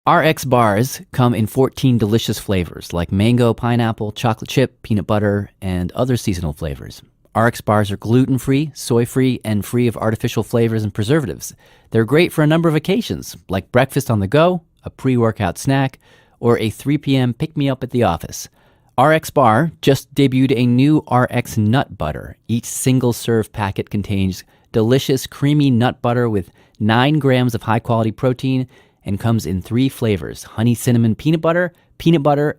RX bars come in 14 delicious flavors like mango, pineapple, chocolate chip, peanut butter, and other seasonal flavors. RX bars are gluten-free, soy-free, and free of artificial flavors and preservatives. They're great for a number of occasions, like breakfast on the go, a pre-workout snack, or a 3 p.m. pick-me-up at the office. RX Bar just debuted a new RX Nut Butter. Each single-serve packet contains delicious, creamy nut butter with 9 grams of high-quality protein and comes in 3 flavors: honey cinnamon peanut butter,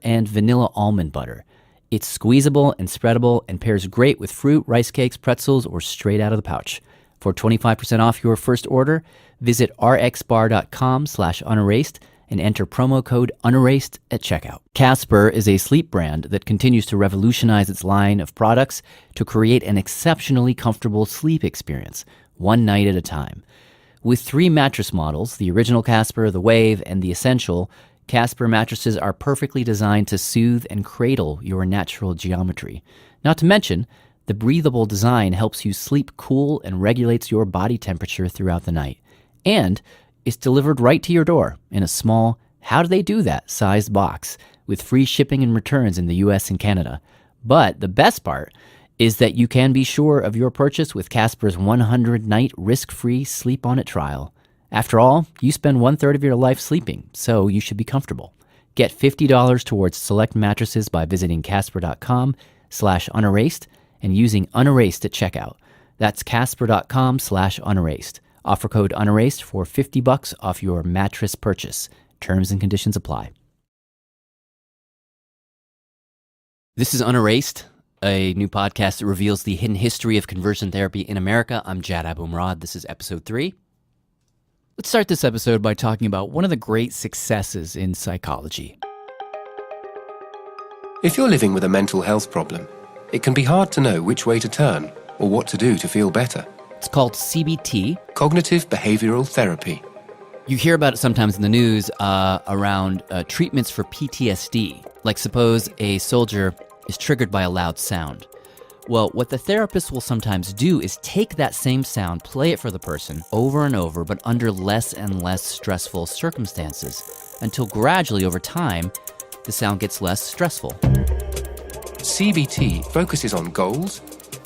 and vanilla almond butter. It's squeezable and spreadable and pairs great with fruit, rice cakes, pretzels, or straight out of the pouch. For 25% off your first order, visit rxbar.com/unerased and enter promo code UNERASED at checkout. Casper is a sleep brand that continues to revolutionize its line of products to create an exceptionally comfortable sleep experience, one night at a time. With 3 mattress models, the original Casper, the Wave, and the Essential, Casper mattresses are perfectly designed to soothe and cradle your natural geometry. Not to mention, the breathable design helps you sleep cool and regulates your body temperature throughout the night. And it's delivered right to your door in a small, how-do-they-do-that sized box with free shipping and returns in the US and Canada. But the best part is that you can be sure of your purchase with Casper's 100-night risk-free sleep-on-it trial. After all, you spend 1/3 of your life sleeping, so you should be comfortable. Get $50 towards select mattresses by visiting casper.com/unerased and using unerased at checkout. That's casper.com/unerased. Offer code UNERASED for $50 off your mattress purchase. Terms and conditions apply. This is UnErased, a new podcast that reveals the hidden history of conversion therapy in America. I'm Jad Abumrad. This is episode 3. Let's start this episode by talking about one of the great successes in psychology. If you're living with a mental health problem, it can be hard to know which way to turn or what to do to feel better. It's called CBT. Cognitive behavioral therapy. You hear about it sometimes in the news around treatments for PTSD. Like suppose a soldier is triggered by a loud sound. Well, what the therapist will sometimes do is take that same sound, play it for the person over and over, but under less and less stressful circumstances, until gradually over time, the sound gets less stressful. CBT focuses on goals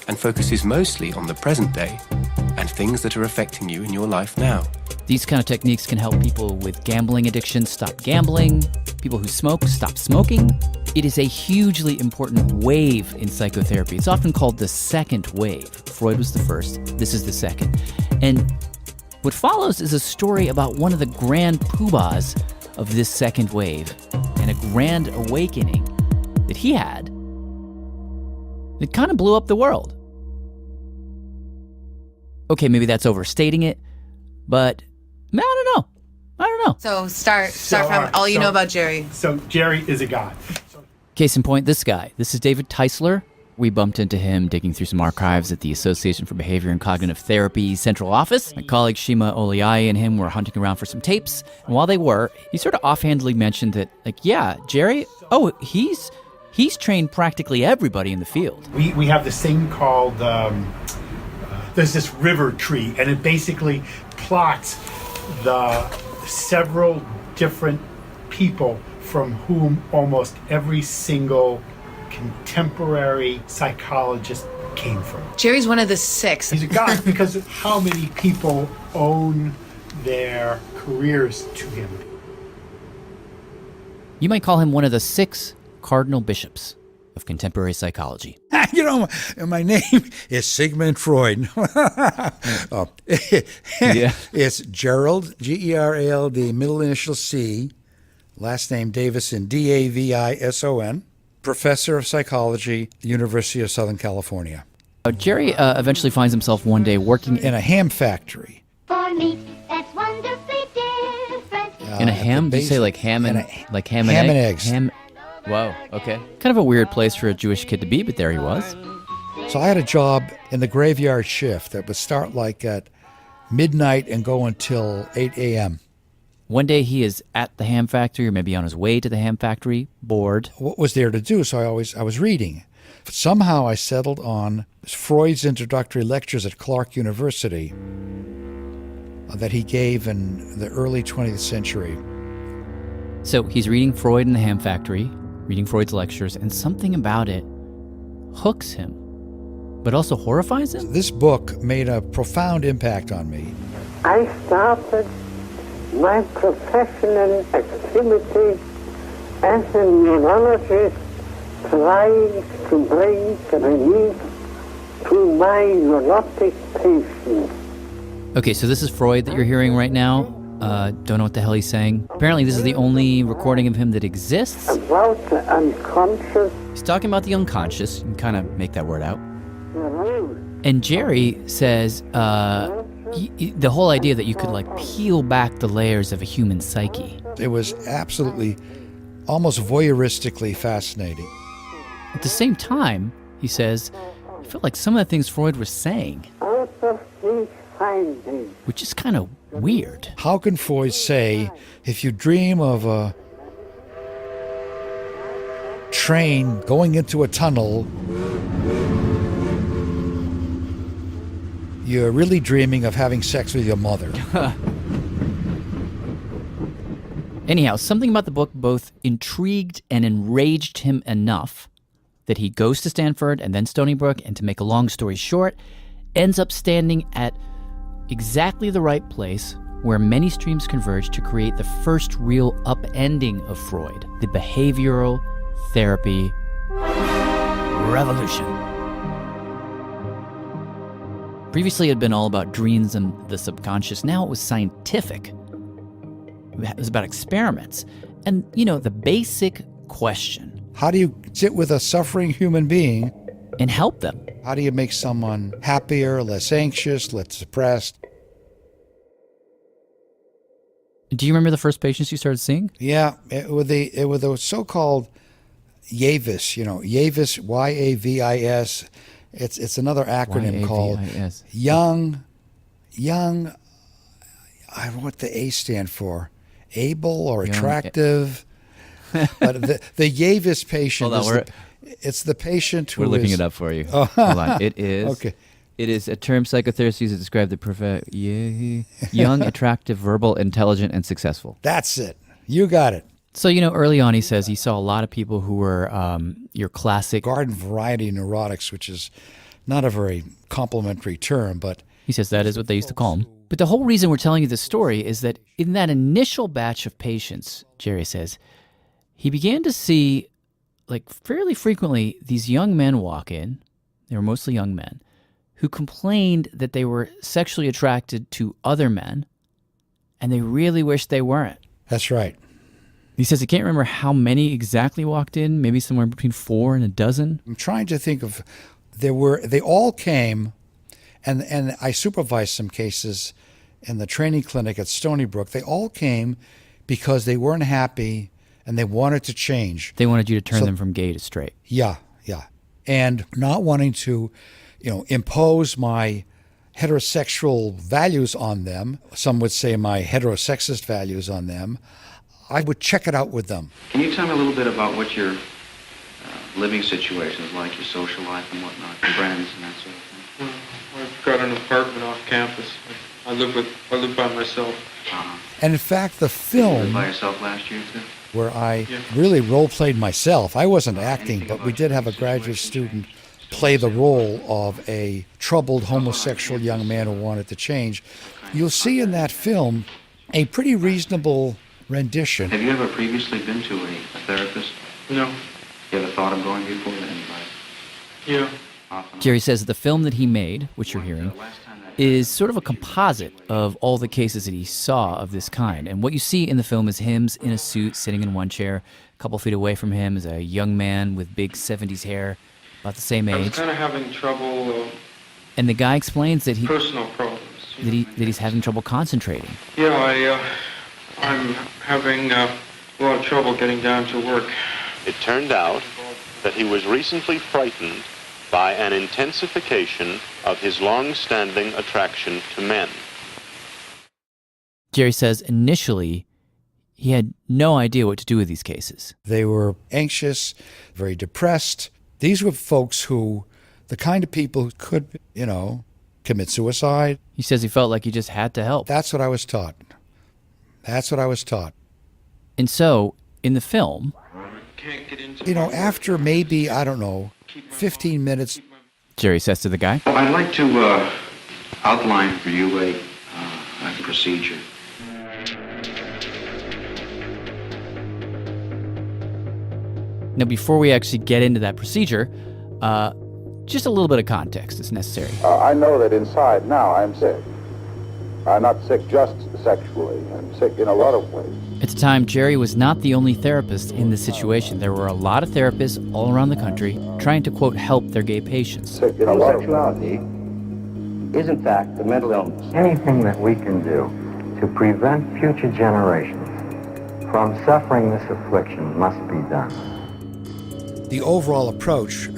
and focuses mostly on the present day and things that are affecting you in your life now. These kind of techniques can help people with gambling addiction stop gambling, people who smoke stop smoking. It is a hugely important wave in psychotherapy. It's often called the second wave. Freud was the first. This is the second. And what follows is a story about one of the grand poobahs of this second wave and a grand awakening that he had that kind of blew up the world. Okay, maybe that's overstating it, but I don't know. So start from all you know about Jerry. So Jerry is a god. Case in point, this guy. This is David Teisler. We bumped into him digging through some archives at the Association for Behavior and Cognitive Therapy Central Office. My colleague Shima Oliai and him were hunting around for some tapes. And while they were, he sort of offhandedly mentioned that, Jerry, he's trained practically everybody in the field. We have this thing called, there's this river tree, and it basically plots the several different people from whom almost every single contemporary psychologist came from. Jerry's one of the 6. He's a god because of how many people own their careers to him. You might call him one of the 6 cardinal bishops of contemporary psychology. My name is Sigmund Freud. It's Gerald, G-E-R-A-L-D, middle initial C, last name Davison, D-A-V-I-S-O-N, professor of psychology, University of Southern California. Jerry eventually finds himself one day working in a ham factory. For me, that's wonderfully different. In a ham? Did you say like ham and eggs? Whoa, okay. Kind of a weird place for a Jewish kid to be, but there he was. So I had a job in the graveyard shift that would start like at midnight and go until 8 a.m. One day he is at the ham factory, or maybe on his way to the ham factory, bored. What was there to do? So I was reading. Somehow I settled on Freud's introductory lectures at Clark University that he gave in the early 20th century. So he's reading Freud in the Ham Factory, reading Freud's lectures, and something about it hooks him, but also horrifies him. This book made a profound impact on me. I started my professional activity as a neurologist, trying to bring relief to my neurotic patients. Okay, so this is Freud that you're hearing right now. Don't know what the hell he's saying. Apparently this is the only recording of him that exists. About the unconscious. He's talking about the unconscious. You can kind of make that word out. Neurose. And Jerry says the whole idea that you could like peel back the layers of a human psyche. It was absolutely, almost voyeuristically fascinating. At the same time, he says, I felt like some of the things Freud was saying Out of these findings, were just kind of weird. How can Freud say, if you dream of a train going into a tunnel, you're really dreaming of having sex with your mother? Anyhow, something about the book both intrigued and enraged him enough that he goes to Stanford and then Stony Brook, and to make a long story short, ends up standing at exactly the right place where many streams converge to create the first real upending of Freud, the behavioral therapy revolution. Previously, it had been all about dreams and the subconscious. Now it was scientific. It was about experiments. And, the basic question. How do you sit with a suffering human being and help them? How do you make someone happier, less anxious, less depressed? Do you remember the first patients you started seeing? Yeah, it was the so-called YAVIS, YAVIS, Y-A-V-I-S. It's another acronym called Young, I don't know what the A stand for, able or attractive. But the YAVIS patient it's the patient who We're looking it up for you. Hold on. It is. Okay. It is a term psychotherapists use to describe the young, attractive, verbal, intelligent, and successful. That's it. You got it. So, early on he says he saw a lot of people who were your classic garden variety neurotics, which is not a very complimentary term, but he says that is what they used to call them. But the whole reason we're telling you this story is that in that initial batch of patients, Jerry says, he began to see, fairly frequently, these young men walk in. They were mostly young men who complained that they were sexually attracted to other men, and they really wished they weren't. That's right. He says he can't remember how many exactly walked in, maybe somewhere between 4 and a dozen. I'm trying to think of, they all came, and I supervised some cases in the training clinic at Stony Brook. They all came because they weren't happy and they wanted to change. They wanted you to turn them from gay to straight. Yeah. And not wanting to, impose my heterosexual values on them. Some would say my heterosexist values on them. I would check it out with them. Can you tell me a little bit about what your living situation is like, your social life and whatnot, your friends and that sort of thing? Well, I've got an apartment off campus. I live by myself. Uh-huh. And in fact, the You film lived by yourself last year, too? where I really role-played myself. I wasn't acting, but we did have a graduate student play the role of a troubled homosexual young man who wanted to change. You'll see in that film a pretty reasonable rendition. Have you ever previously been to a therapist? No. You ever thought of going before to anybody? Yeah. Jerry says the film that he made, which you're hearing, is sort of a composite of all the cases that he saw of this kind. And what you see in the film is him in a suit, sitting in one chair. A couple feet away from him is a young man with big 70s hair, about the same I was age. kind of having trouble, And the guy explains that personal problems. that he's having trouble concentrating. Yeah, I'm having a lot of trouble getting down to work. It turned out that he was recently frightened by an intensification of his long-standing attraction to men. Jerry says initially he had no idea what to do with these cases. They were anxious, very depressed. These were folks who, the kind of people who could, commit suicide. He says he felt like he just had to help. That's what I was taught. And so, in the film, after maybe, 15 minutes, Jerry says to the guy, I'd like to outline for you a procedure. Now, before we actually get into that procedure, just a little bit of context is necessary. I know that inside now I'm sick. I'm not sick just sexually. I'm sick in a lot of ways. At the time, Jerry was not the only therapist in this situation. There were a lot of therapists all around the country trying to, quote, help their gay patients. Homosexuality is, in fact, a mental illness. Anything that we can do to prevent future generations from suffering this affliction must be done. The overall approach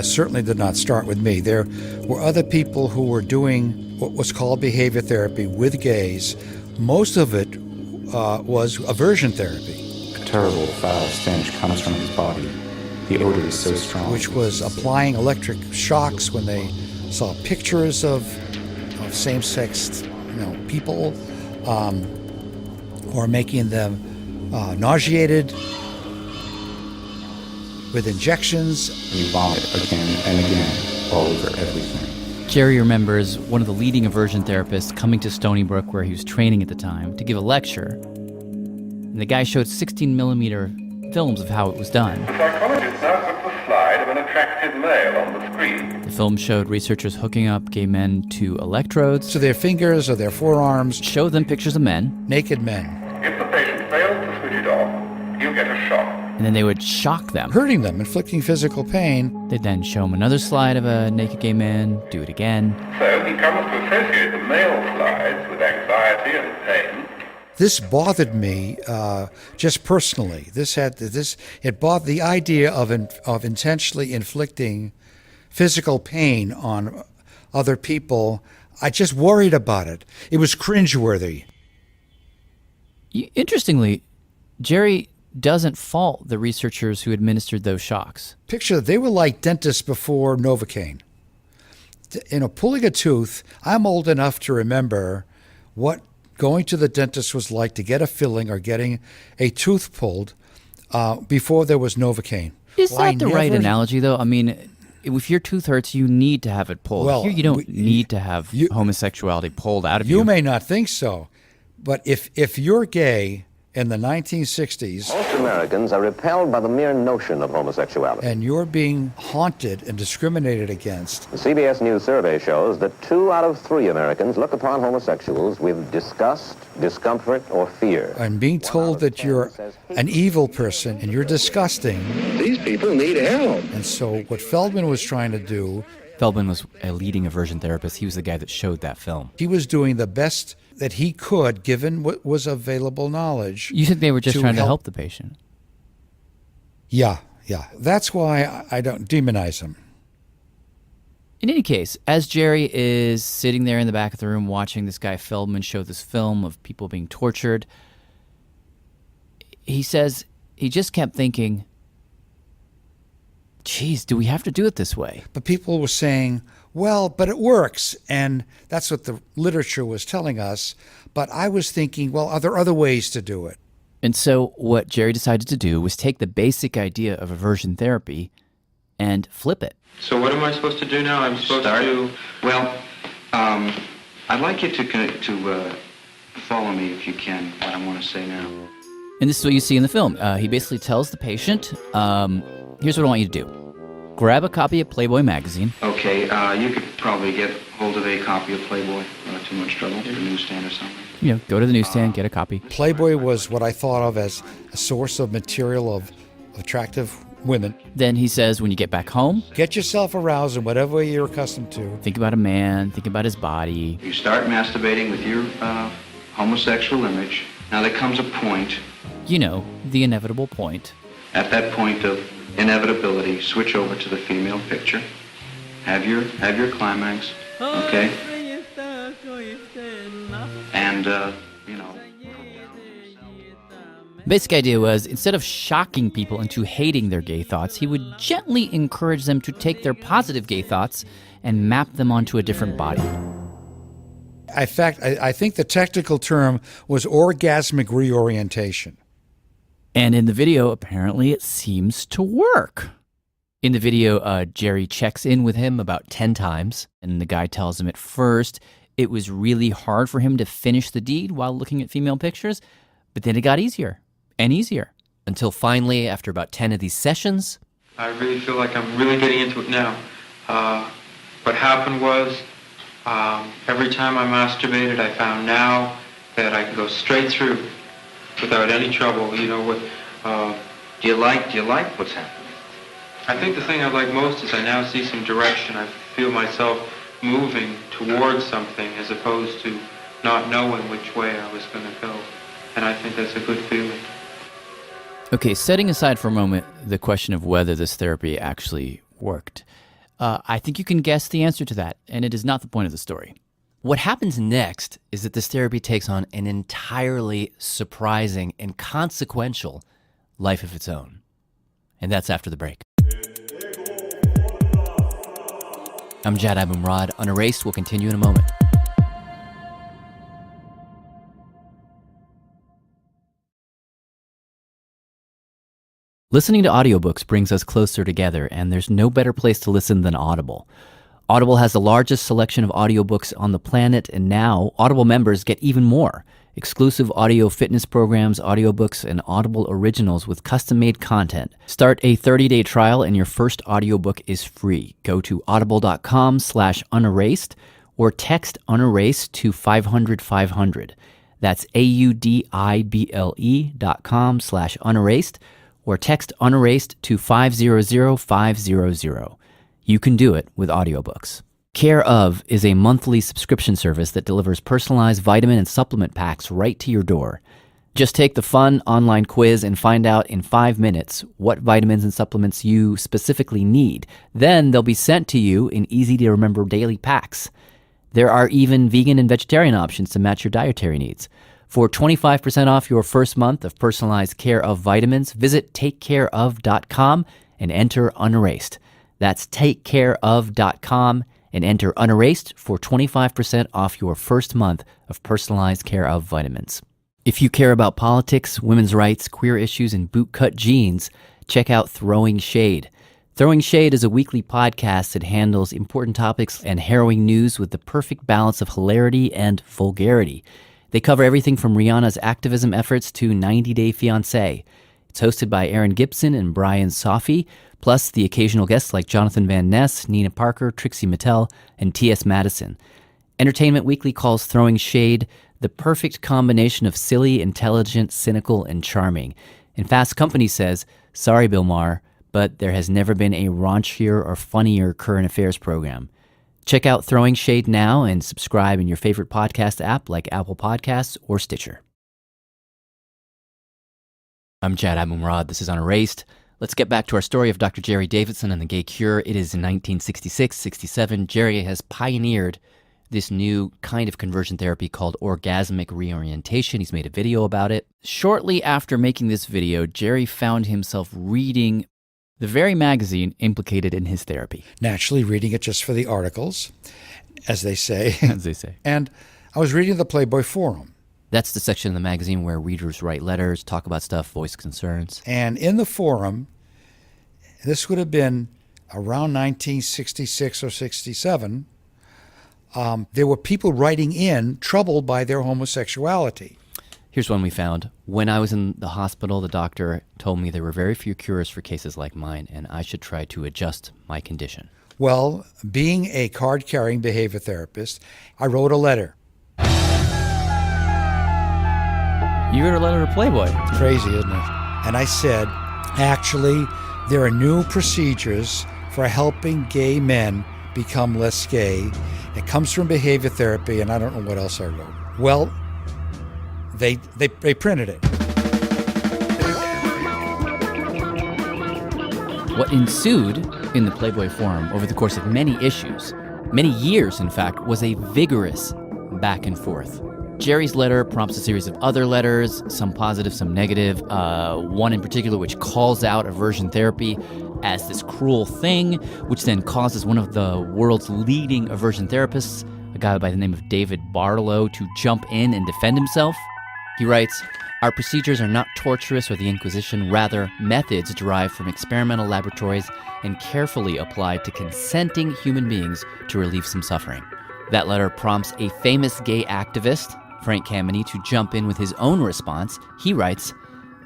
certainly did not start with me. There were other people who were doing what was called behavior therapy with gays. Most of it was aversion therapy. A terrible, foul stench comes from his body. The odor is so strong. Which was applying electric shocks when they saw pictures of same-sex people, or making them nauseated with injections. You vomit again and again all over everything. Jerry remembers one of the leading aversion therapists coming to Stony Brook, where he was training at the time, to give a lecture. And the guy showed 16mm films of how it was done. The psychologist now puts the slide of an attractive male on the screen. The film showed researchers hooking up gay men to electrodes. To their fingers or their forearms. Showed them pictures of men. Naked men. If the patient fails to switch it off, he'll get a shock. And then they would shock them. Hurting them, inflicting physical pain. They'd then show him another slide of a naked gay man, do it again. So he comes to associate the male slides with anxiety and pain. This bothered me just personally. It bothered the idea of intentionally inflicting physical pain on other people. I just worried about it. It was cringeworthy. Interestingly, Jerry doesn't fault the researchers who administered those shocks. Picture they were like dentists before Novocaine. Pulling a tooth, I'm old enough to remember what going to the dentist was like to get a filling or getting a tooth pulled before there was Novocaine. Is that the right analogy, though? I mean, if your tooth hurts, you need to have it pulled. Well, here you don't need to have homosexuality pulled out of you. You may not think so, but if you're gay in the 1960s... Most Americans are repelled by the mere notion of homosexuality. And you're being haunted and discriminated against. The CBS News survey shows that 2 out of 3 Americans look upon homosexuals with disgust, discomfort, or fear. And being told that you're an evil person and you're disgusting. These people need help. And so what Feldman was trying to do... Feldman was a leading aversion therapist. He was the guy that showed that film. He was doing the best that he could, given what was available knowledge. You think they were just trying to help the patient? Yeah. That's why I don't demonize him. In any case, as Jerry is sitting there in the back of the room watching this guy Feldman show this film of people being tortured, he says he just kept thinking, geez, do we have to do it this way? But people were saying, well, but it works. And that's what the literature was telling us. But I was thinking, well, are there other ways to do it? And so what Jerry decided to do was take the basic idea of aversion therapy and flip it. So what am I supposed to do now? I'm supposed to... Well, I'd like you to follow me if you can, what I want to say now. And this is what you see in the film. He basically tells the patient, here's what I want you to do. Grab a copy of Playboy magazine. Okay, you could probably get hold of a copy of Playboy. Not too much trouble. At a newsstand or something. Go to the newsstand, get a copy. Playboy was what I thought of as a source of material of attractive women. Then he says, when you get back home, get yourself aroused in whatever way you're accustomed to. Think about a man, think about his body. You start masturbating with your homosexual image. Now there comes a point. The inevitable point. At that point of inevitability, switch over to the female picture. Have your climax, okay? And, Basic idea was, instead of shocking people into hating their gay thoughts, he would gently encourage them to take their positive gay thoughts and map them onto a different body. In fact, I think the technical term was orgasmic reorientation. And in the video, apparently it seems to work. In the video, Jerry checks in with him about 10 times, and the guy tells him at first it was really hard for him to finish the deed while looking at female pictures, but then it got easier and easier, until finally, after about 10 of these sessions... I really feel like I'm really getting into it now. What happened was, every time I masturbated, I found now that I can go straight through without any trouble. You know what? Do you like what's happening? I think the thing I like most is I now see some direction. I feel myself moving towards something as opposed to not knowing which way I was going to go. And I think that's a good feeling. Okay, setting aside for a moment the question of whether this therapy actually worked, I think you can guess the answer to that, and it is not the point of the story. What happens next is that this therapy takes on an entirely surprising and consequential life of its own. And that's after the break. I'm Jad Abumrad. UnErased will continue in a moment. Listening to audiobooks brings us closer together, and there's no better place to listen than Audible. Audible has the largest selection of audiobooks on the planet, and now Audible members get even more. Exclusive audio fitness programs, audiobooks, and Audible originals with custom-made content. Start a 30-day trial and your first audiobook is free. Go to audible.com/unerased or text UnErased to 500-500. That's AUDIBLE.com/unerased or text UnErased to 500-500. You can do it with audiobooks. Care Of is a monthly subscription service that delivers personalized vitamin and supplement packs right to your door. Just take the fun online quiz and find out in 5 minutes what vitamins and supplements you specifically need. Then they'll be sent to you in easy-to-remember daily packs. There are even vegan and vegetarian options to match your dietary needs. For 25% off your first month of personalized Care Of vitamins, visit takecareof.com and enter UnErased. That's takecareof.com and enter UnErased for 25% off your first month of personalized Care Of vitamins. If you care about politics, women's rights, queer issues, and bootcut jeans, check out Throwing Shade. Throwing Shade is a weekly podcast that handles important topics and harrowing news with the perfect balance of hilarity and vulgarity. They cover everything from Rihanna's activism efforts to 90 Day Fiancé. It's hosted by Aaron Gibson and Brian Safi, plus the occasional guests like Jonathan Van Ness, Nina Parker, Trixie Mattel, and T.S. Madison. Entertainment Weekly calls Throwing Shade the perfect combination of silly, intelligent, cynical, and charming. And Fast Company says, sorry, Bill Maher, but there has never been a raunchier or funnier current affairs program. Check out Throwing Shade now and subscribe in your favorite podcast app like Apple Podcasts or Stitcher. I'm Jad Abumrad. This is UnErased. Let's get back to our story of Dr. Jerry Davison and the gay cure. It is in 1966-67. Jerry has pioneered this new kind of conversion therapy called orgasmic reorientation. He's made a video about it. Shortly after making this video, Jerry found himself reading the very magazine implicated in his therapy. Naturally, reading it just for the articles, as they say. As they say. And I was reading the Playboy Forum. That's the section of the magazine where readers write letters, talk about stuff, voice concerns. And in the forum, this would have been around 1966 or 67, there were people writing in troubled by their homosexuality. Here's one we found. When I was in the hospital, the doctor told me there were very few cures for cases like mine, and I should try to adjust my condition. Well, being a card-carrying behavior therapist, I wrote a letter. You wrote a letter to Playboy. It's crazy, isn't it? And I said, actually, there are new procedures for helping gay men become less gay. It comes from behavior therapy, and I don't know what else I wrote. Well, they printed it. What ensued in the Playboy Forum over the course of many issues, many years in fact, was a vigorous back and forth. Jerry's letter prompts a series of other letters, some positive, some negative, one in particular which calls out aversion therapy as this cruel thing, which then causes one of the world's leading aversion therapists, a guy by the name of David Barlow, to jump in and defend himself. He writes, "Our procedures are not torturous or the Inquisition, rather methods derived from experimental laboratories and carefully applied to consenting human beings to relieve some suffering." That letter prompts a famous gay activist, Frank Kameny, to jump in with his own response. He writes,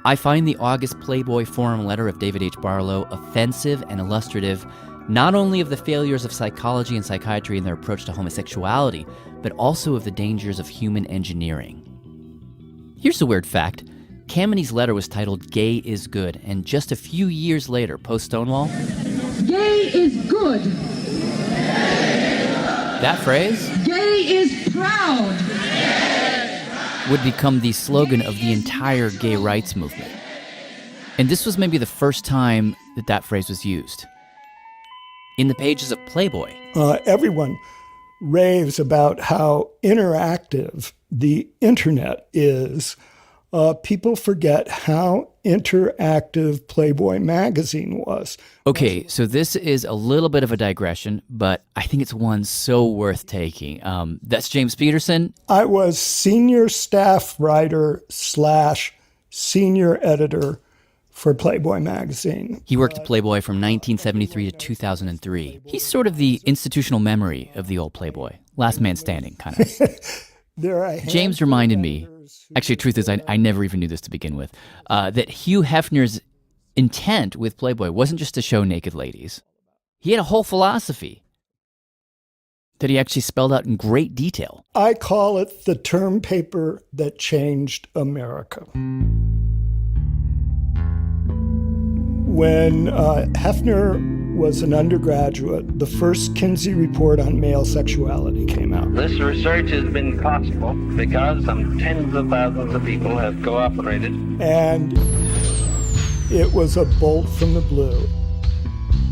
"I find the August Playboy Forum letter of David H. Barlow offensive and illustrative not only of the failures of psychology and psychiatry in their approach to homosexuality, but also of the dangers of human engineering." Here's a weird fact. Kameny's letter was titled "Gay is Good," and just a few years later, post-Stonewall, "Gay is good." That phrase, "Gay is proud," would become the slogan of the entire gay rights movement. And this was maybe the first time that phrase was used. In the pages of Playboy, everyone raves about how interactive the internet is. People forget how interactive Playboy magazine was. Okay, so this is a little bit of a digression, but I think it's one so worth taking. That's James Peterson. I was senior staff writer / senior editor for Playboy magazine. He worked at Playboy from 1973 to 2003. He's sort of the institutional memory of the old Playboy. Last man standing, kind of. James reminded me, actually, truth is, I never even knew this to begin with, that Hugh Hefner's intent with Playboy wasn't just to show naked ladies. He had a whole philosophy that he actually spelled out in great detail. I call it the term paper that changed America. When Hefner was an undergraduate, the first Kinsey report on male sexuality came out. This research has been possible because some tens of thousands of people have cooperated. And it was a bolt from the blue.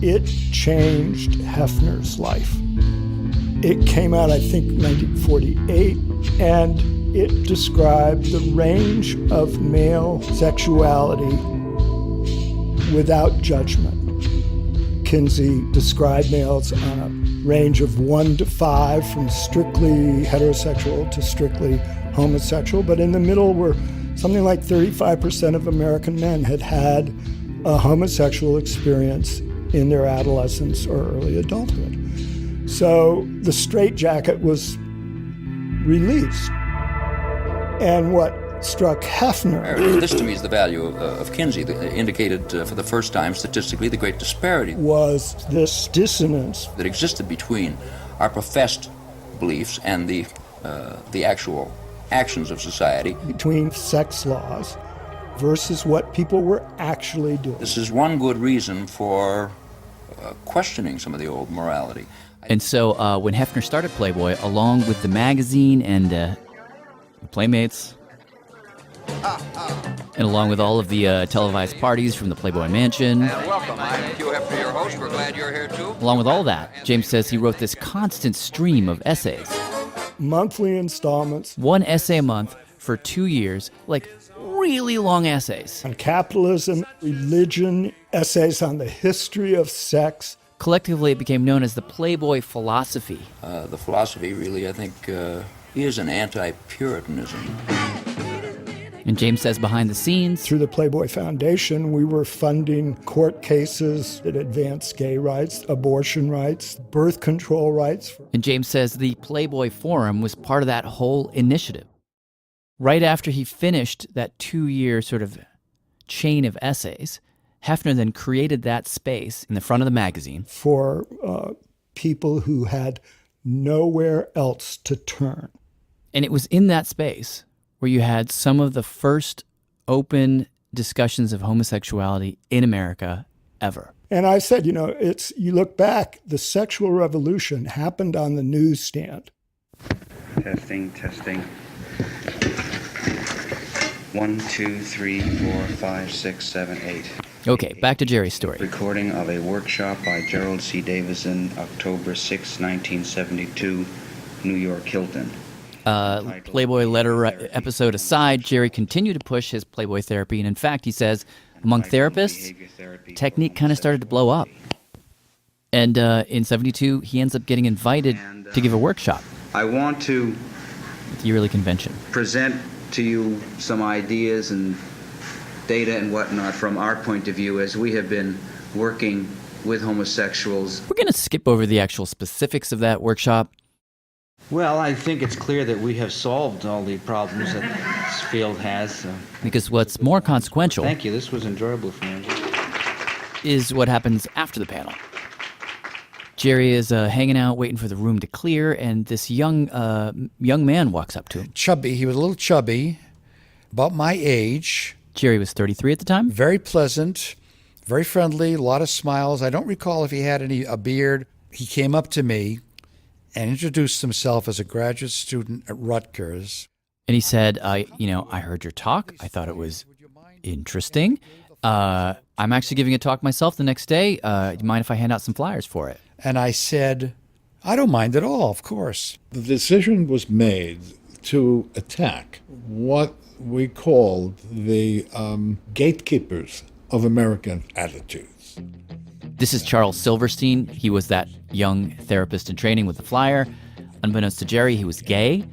It changed Hefner's life. It came out, I think, 1948, and it described the range of male sexuality without judgment. Kinsey described males on a range of 1 to 5, from strictly heterosexual to strictly homosexual, but in the middle were something like 35% of American men had had a homosexual experience in their adolescence or early adulthood. So the straitjacket was released. And what struck Hefner... This, to me, is the value of Kinsey, that indicated for the first time statistically the great disparity. Was this dissonance that existed between our professed beliefs and the actual actions of society. Between sex laws versus what people were actually doing. This is one good reason for questioning some of the old morality. And so when Hefner started Playboy, along with the magazine and Playmates, and along with all of the televised parties from the Playboy Mansion, And welcome, I'm Hugh Hefner, your host. We're glad you're here too. along with all that, James says he wrote this constant stream of essays. Monthly installments. One essay a month for 2 years, like really long essays. On capitalism, religion, essays on the history of sex. Collectively, it became known as the Playboy philosophy. The philosophy really, I think, is an anti-Puritanism. And James says behind the scenes, through the Playboy Foundation, we were funding court cases that advanced gay rights, abortion rights, birth control rights. And James says the Playboy Forum was part of that whole initiative. Right after he finished that 2-year sort of chain of essays, Hefner then created that space in the front of the magazine for people who had nowhere else to turn. And it was in that space where you had some of the first open discussions of homosexuality in America ever. And I said, you look back, the sexual revolution happened on the newsstand. Testing. 1, 2, 3, 4, 5, 6, 7, 8. Okay, back to Jerry's story. Recording of a workshop by Gerald C. Davison, October 6, 1972, New York Hilton. Playboy letter episode aside, Jerry continued to push his Playboy therapy, and in fact, he says, among therapists, technique kind of started to blow up. And in 72, he ends up getting invited to give a workshop. I want to at the yearly convention. Present to you some ideas and data and whatnot from our point of view as we have been working with homosexuals. We're going to skip over the actual specifics of that workshop. Well, I think it's clear that we have solved all the problems that this field has. Because what's more consequential... Thank you. This was enjoyable for me. ...is what happens after the panel. Jerry is hanging out, waiting for the room to clear, and this young man walks up to him. Chubby. He was a little chubby, about my age. Jerry was 33 at the time. Very pleasant, very friendly, a lot of smiles. I don't recall if he had a beard. He came up to me and introduced himself as a graduate student at Rutgers. And he said, I heard your talk. I thought it was interesting. I'm actually giving a talk myself the next day. Do you mind if I hand out some flyers for it? And I said, I don't mind at all, of course. The decision was made to attack what we called the gatekeepers of American attitudes. This is Charles Silverstein. He was that young therapist in training with the flyer. Unbeknownst to Jerry, he was gay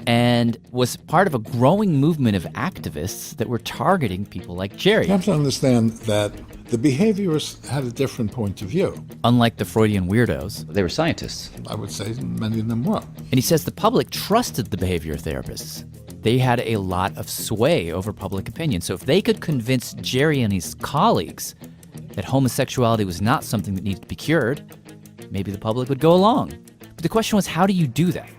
and was part of a growing movement of activists that were targeting people like Jerry. You have to understand that the behaviorists had a different point of view. Unlike the Freudian weirdos, they were scientists. I would say many of them were. And he says the public trusted the behavior therapists. They had a lot of sway over public opinion. So if they could convince Jerry and his colleagues that homosexuality was not something that needed to be cured, maybe the public would go along. But the question was, how do you do that?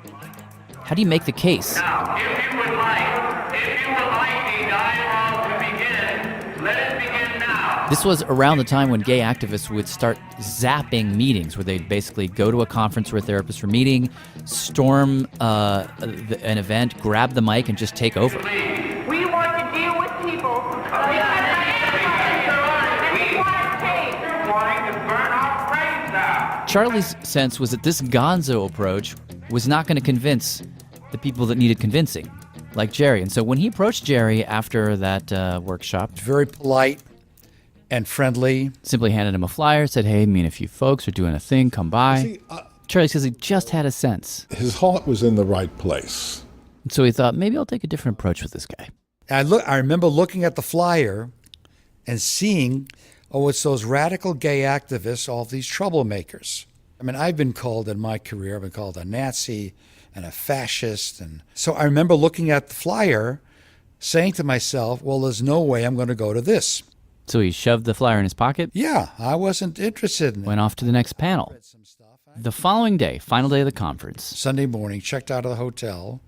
How do you make the case? Now, if you would like the dialogue to begin, let it begin now. This was around the time when gay activists would start zapping meetings, where they'd basically go to a conference where therapists were meeting, storm an event, grab the mic, and just take over. We want to deal with people. Charlie's sense was that this gonzo approach was not going to convince the people that needed convincing, like Jerry. And so when he approached Jerry after that workshop... Very polite and friendly. Simply handed him a flyer, said, hey, me and a few folks are doing a thing, come by. See, Charlie says he just had a sense. His heart was in the right place. And so he thought, maybe I'll take a different approach with this guy. I remember looking at the flyer and seeing, it's those radical gay activists, all these troublemakers. I mean, I've been called in my career, I've been called a Nazi and a fascist. And so I remember looking at the flyer, saying to myself, well, there's no way I'm going to go to this. So he shoved the flyer in his pocket? Yeah, I wasn't interested in it. Went off to the next panel. The following day, final day of the conference. Sunday morning, checked out of the hotel,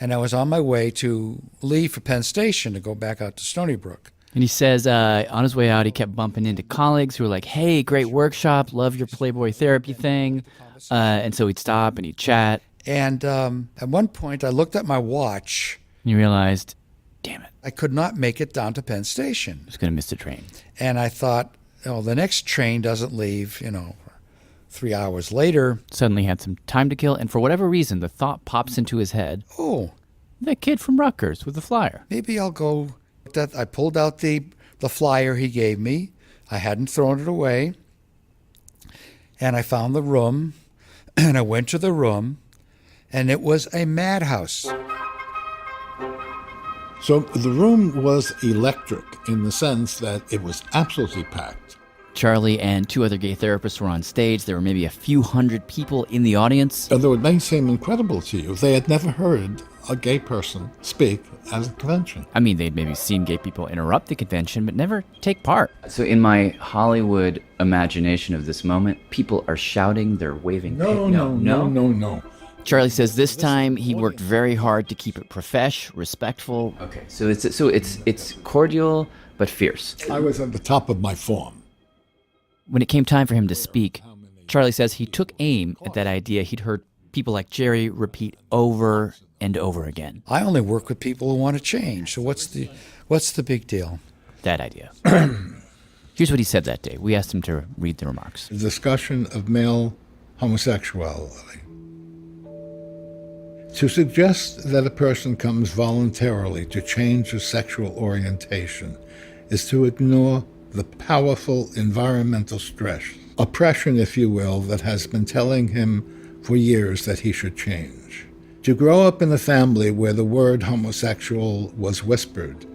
and I was on my way to leave for Penn Station to go back out to Stony Brook. And he says on his way out, he kept bumping into colleagues who were like, hey, great workshop, love your Playboy therapy thing. And so he'd stop and he'd chat. And at one point, I looked at my watch. And you realized, damn it. I could not make it down to Penn Station. I was going to miss the train. And I thought, the next train doesn't leave, 3 hours later. Suddenly had some time to kill. And for whatever reason, the thought pops into his head. Oh. That kid from Rutgers with the flyer. Maybe I'll go. I pulled out the flyer he gave me. I hadn't thrown it away. And I found the room, and I went to the room, and it was a madhouse. So the room was electric in the sense that it was absolutely packed. Charlie and two other gay therapists were on stage. There were maybe a few hundred people in the audience. Although it may seem incredible to you, they had never heard a gay person speak at a convention. I mean, they'd maybe seen gay people interrupt the convention, but never take part. So in my Hollywood imagination of this moment, people are shouting, they're waving. No. Charlie says this time he worked very hard to keep it profesh, respectful. Okay, so it's cordial but fierce. I was at the top of my form. When it came time for him to speak, Charlie says he took aim at that idea he'd heard people like Jerry repeat over and over again. I only work with people who want to change, so what's the big deal? That idea. Here's what he said that day. We asked him to read the remarks. The discussion of male homosexuality. To suggest that a person comes voluntarily to change his sexual orientation is to ignore the powerful environmental stress, oppression, if you will, that has been telling him for years that he should change. To grow up in a family where the word homosexual was whispered,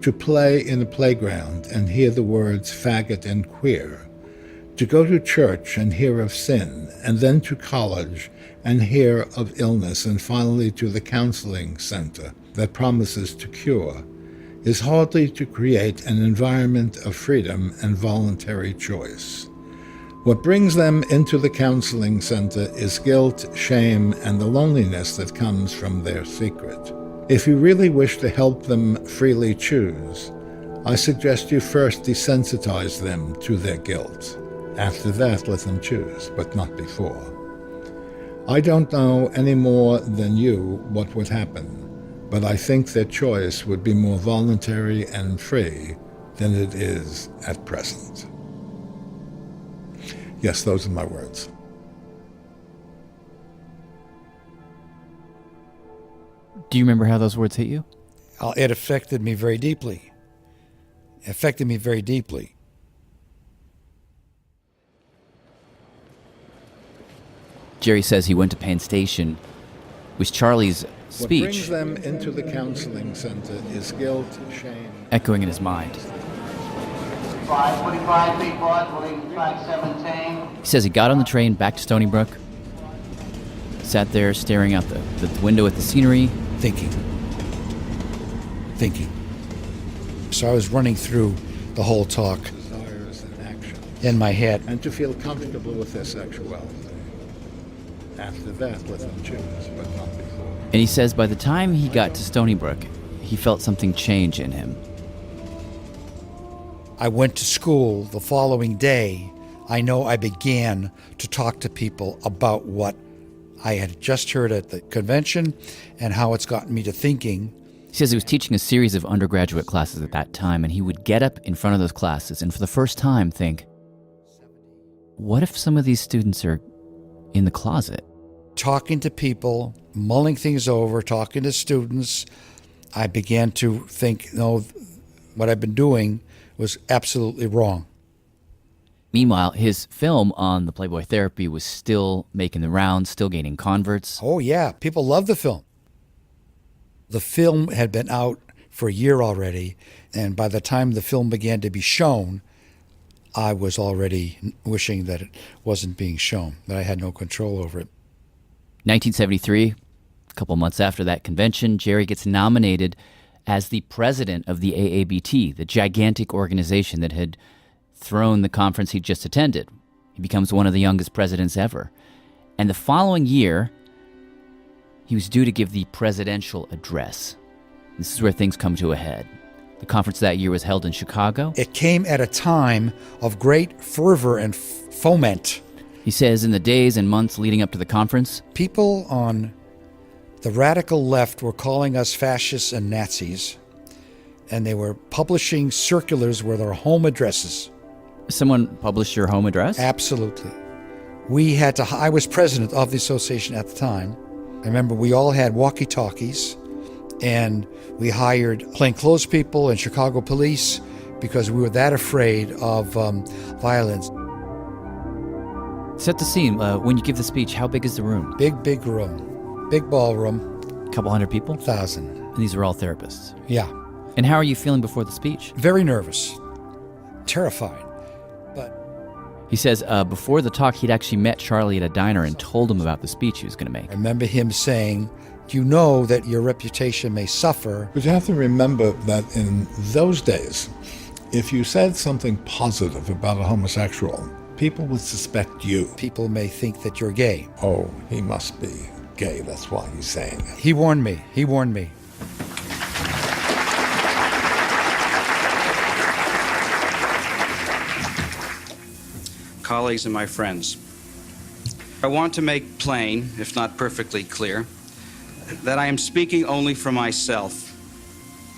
to play in a playground and hear the words faggot and queer, to go to church and hear of sin, and then to college and hear of illness, and finally to the counseling center that promises to cure, is hardly to create an environment of freedom and voluntary choice. What brings them into the counseling center is guilt, shame, and the loneliness that comes from their secret. If you really wish to help them freely choose, I suggest you first desensitize them to their guilt. After that, let them choose, but not before. I don't know any more than you what would happen, but I think their choice would be more voluntary and free than it is at present. Yes, those are my words. Do you remember how those words hit you? It affected me very deeply. It affected me very deeply. Jerry says he went to Penn Station with Charlie's What brings speech them into the counseling center is guilt, shame, echoing in his mind. 45 feet forward, leaving track 17. He says he got on the train back to Stony Brook, sat there staring out the window at the scenery, thinking. So I was running through the whole talk desires, and action, in my head. and to feel comfortable with their sexuality. After that, let them choose, but not before. And he says by the time he got to Stony Brook, he felt something change in him. I went to school the following day. I know I began to talk to people about what I had just heard at the convention and how it's gotten me to thinking. He says he was teaching a series of undergraduate classes at that time, and he would get up in front of those classes and for the first time think, what if some of these students are in the closet? Talking to people, mulling things over, talking to students, I began to think, no, what I've been doing was absolutely wrong. Meanwhile, his film on the Playboy therapy was still making the rounds, still gaining converts. Oh, yeah. People love the film. The film had been out for a year already, and by the time the film began to be shown, I was already wishing that it wasn't being shown, that I had no control over it. 1973, a couple months after that convention, Jerry gets nominated as the president of the AABT, the gigantic organization that had thrown the conference he just attended. He becomes one of the youngest presidents ever. And the following year, he was due to give the presidential address. This is where things come to a head. The conference that year was held in Chicago. It came at a time of great fervor and foment. He says in the days and months leading up to the conference, people on the radical left were calling us fascists and Nazis, and they were publishing circulars with our home addresses. Someone published your home address? Absolutely. I was president of the association at the time. I remember we all had walkie-talkies, and we hired plainclothes people and Chicago police because we were that afraid of violence. Set the scene. When you give the speech, how big is the room? Big room. Big ballroom. A couple hundred people? 1,000. And these are all therapists? Yeah. And how are you feeling before the speech? Very nervous. Terrified. He says before the talk, he'd actually met Charlie at a diner and told him about the speech he was going to make. I remember him saying, you know that your reputation may suffer. But you have to remember that in those days, if you said something positive about a homosexual, people would suspect you. People may think that you're gay. Oh, he must be gay. That's why he's saying it. He warned me. Colleagues and my friends, I want to make plain, if not perfectly clear, that I am speaking only for myself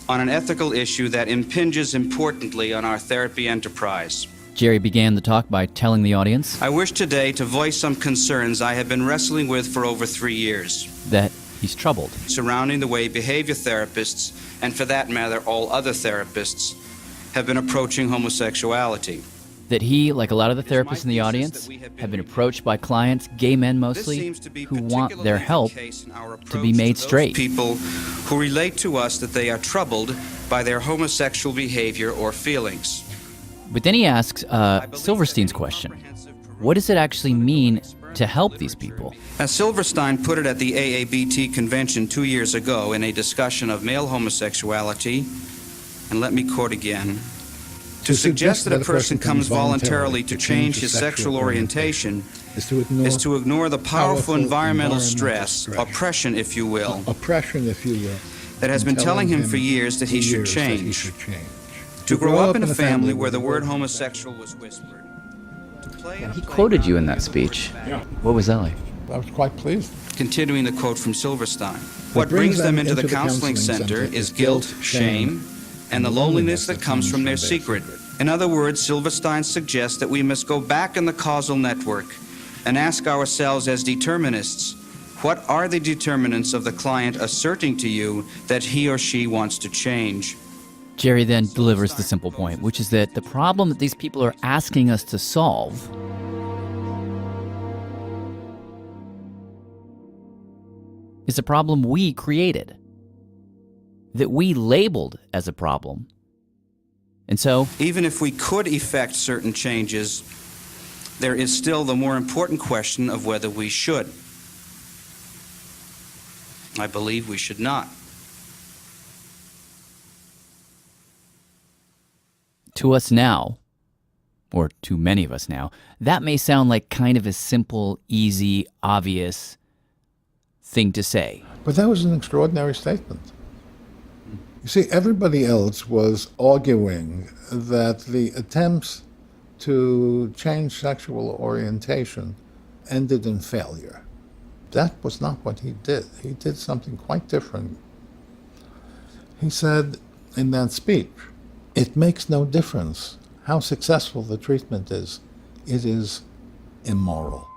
on an ethical issue that impinges importantly on our therapy enterprise. Jerry began the talk by telling the audience, I wish today to voice some concerns I have been wrestling with for over 3 years. That he's troubled. Surrounding the way behavior therapists, and for that matter all other therapists, have been approaching homosexuality. That he, like a lot of the therapists in the audience, have been approached by clients, gay men mostly, who want their help to be made straight. People who relate to us that they are troubled by their homosexual behavior or feelings. But then he asks Silverstein's question. What does it actually mean to help these people? As Silverstein put it at the AABT convention 2 years ago in a discussion of male homosexuality, and let me quote again, to suggest that a person comes voluntarily to change his sexual orientation is to ignore the powerful environmental stress, oppression, if you will, that has been telling him for years that he should change. To grow up in a family where the word homosexual was whispered. He quoted you in that speech. Yeah. What was that like? I was quite pleased. Continuing the quote from Silverstein. What brings them into the counseling center is guilt, shame, and the loneliness that comes from their secret. In other words, Silverstein suggests that we must go back in the causal network and ask ourselves as determinists, what are the determinants of the client asserting to you that he or she wants to change? Jerry then delivers the simple point, which is that the problem that these people are asking us to solve is a problem we created, that we labeled as a problem. And so, even if we could effect certain changes, there is still the more important question of whether we should. I believe we should not. To us now, or to many of us now, that may sound like kind of a simple, easy, obvious thing to say. But that was an extraordinary statement. You see, everybody else was arguing that the attempts to change sexual orientation ended in failure. That was not what he did. He did something quite different. He said in that speech, it makes no difference how successful the treatment is. It is immoral.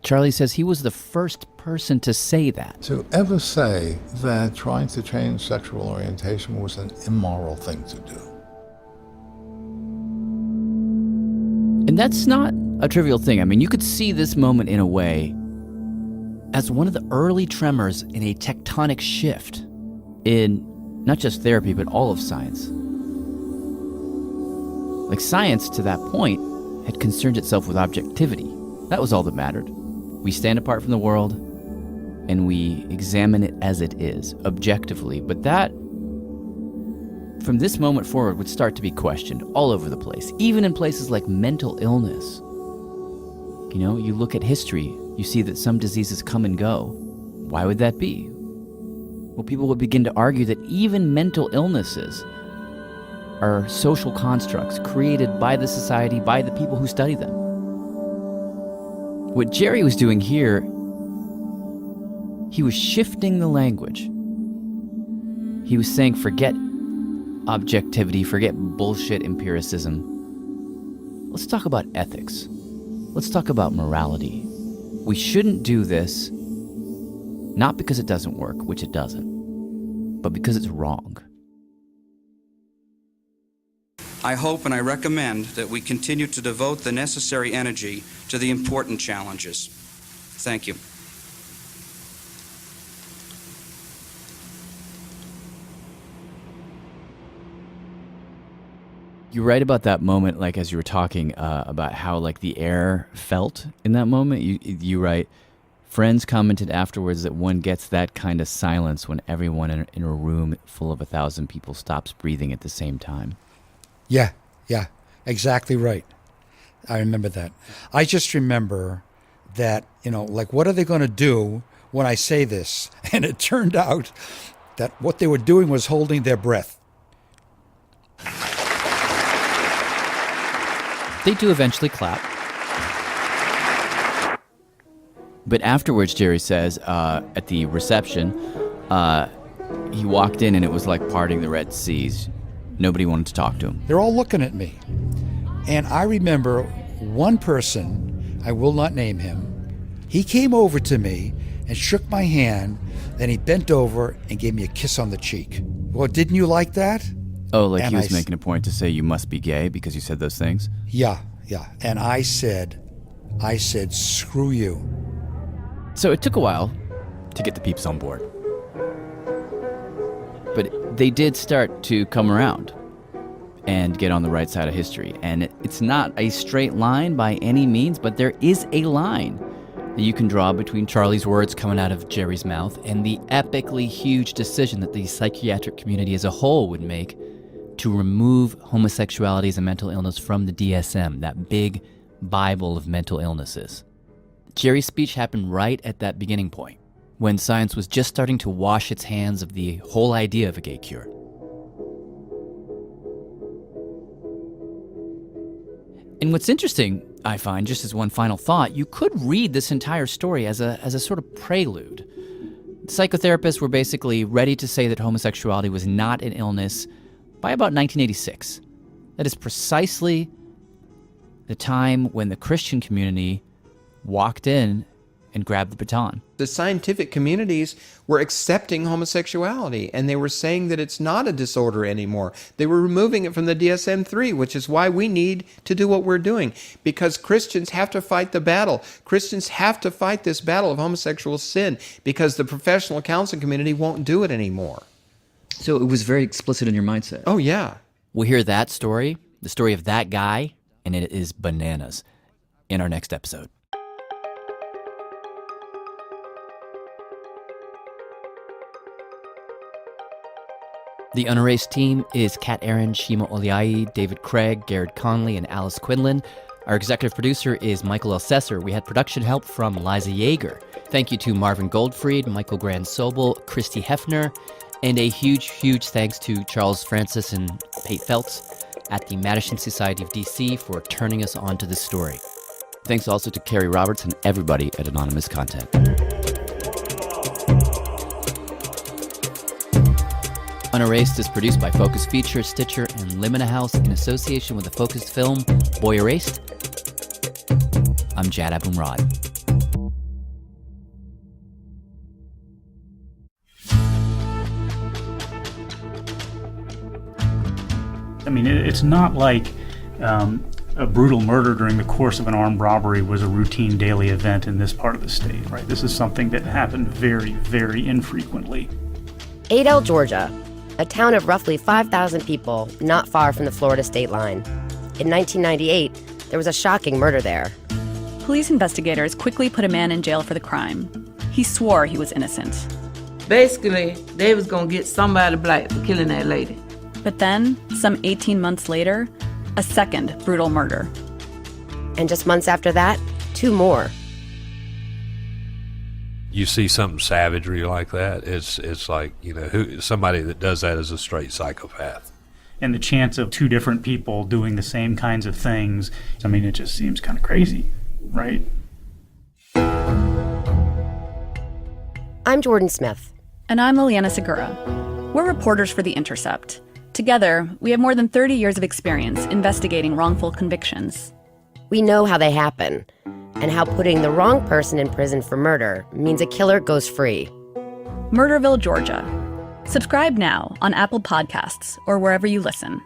Charlie says he was the first person to say that. To ever say that trying to change sexual orientation was an immoral thing to do. And that's not a trivial thing. I mean, you could see this moment in a way as one of the early tremors in a tectonic shift in not just therapy, but all of science. Like, science, to that point, had concerned itself with objectivity. That was all that mattered. We stand apart from the world, and we examine it as it is, objectively. But that, from this moment forward, would start to be questioned all over the place, even in places like mental illness. You know, you look at history, you see that some diseases come and go. Why would that be? Well, people would begin to argue that even mental illnesses are social constructs created by the society, by the people who study them. What Jerry was doing here, he was shifting the language. He was saying, forget objectivity, forget bullshit empiricism. Let's talk about ethics. Let's talk about morality. We shouldn't do this, not because it doesn't work, which it doesn't, but because it's wrong. I hope and I recommend that we continue to devote the necessary energy to the important challenges. Thank you. You write about that moment, like as you were talking about how like the air felt in that moment. You write, friends commented afterwards that one gets that kind of silence when everyone in a room full of 1,000 people stops breathing at the same time. Yeah, exactly right. I remember that. I just remember that, like, what are they going to do when I say this? And it turned out that what they were doing was holding their breath. They do eventually clap. But afterwards, Jerry says, at the reception, he walked in and it was like parting the Red Seas. Nobody wanted to talk to him. They're all looking at me. And I remember one person, I will not name him, he came over to me and shook my hand, then he bent over and gave me a kiss on the cheek. Well, didn't you like that? Oh, like And he was making a point to say you must be gay because you said those things? Yeah. And I said, screw you. So it took a while to get the peeps on board. But they did start to come around and get on the right side of history. And it's not a straight line by any means, but there is a line that you can draw between Charlie's words coming out of Jerry's mouth and the epically huge decision that the psychiatric community as a whole would make to remove homosexuality as a mental illness from the DSM, that big Bible of mental illnesses. Jerry's speech happened right at that beginning point, when science was just starting to wash its hands of the whole idea of a gay cure. And what's interesting, I find, just as one final thought, you could read this entire story as a sort of prelude. Psychotherapists were basically ready to say that homosexuality was not an illness by about 1986. That is precisely the time when the Christian community walked in and grabbed the baton. The scientific communities were accepting homosexuality, and they were saying that it's not a disorder anymore. They were removing it from the DSM-3, which is why we need to do what we're doing, because Christians have to fight the battle. Christians have to fight this battle of homosexual sin, because the professional counseling community won't do it anymore. So it was very explicit in your mindset. Oh, yeah. We'll hear that story, the story of that guy, and it is bananas, in our next episode. The UnErased team is Kat Aaron, Shima Oliai, David Craig, Garrett Conley, and Alice Quinlan. Our executive producer is Michael Elsesser. We had production help from Liza Yeager. Thank you to Marvin Goldfried, Michael Grand-Sobel, Christy Hefner, and a huge, huge thanks to Charles Francis and Pate Feltz at the Madison Society of DC for turning us on to this story. Thanks also to Carrie Roberts and everybody at Anonymous Content. UnErased is produced by Focus Features, Stitcher, and Limina House in association with the Focus film Boy Erased. I'm Jad Abumrad. I mean, it's not like a brutal murder during the course of an armed robbery was a routine daily event in this part of the state, right? This is something that happened very, very infrequently. Adel, Georgia, a town of roughly 5,000 people not far from the Florida state line. In 1998, there was a shocking murder there. Police investigators quickly put a man in jail for the crime. He swore he was innocent. Basically, they was gonna get somebody black for killing that lady. But then, some 18 months later, a second brutal murder. And just months after that, 2 more. You see something savagery like that, it's like, somebody that does that is a straight psychopath. And the chance of 2 different people doing the same kinds of things, I mean, it just seems kind of crazy, right? I'm Jordan Smith. And I'm Liliana Segura. We're reporters for The Intercept. Together, we have more than 30 years of experience investigating wrongful convictions. We know how they happen, and how putting the wrong person in prison for murder means a killer goes free. Murderville, Georgia. Subscribe now on Apple Podcasts or wherever you listen.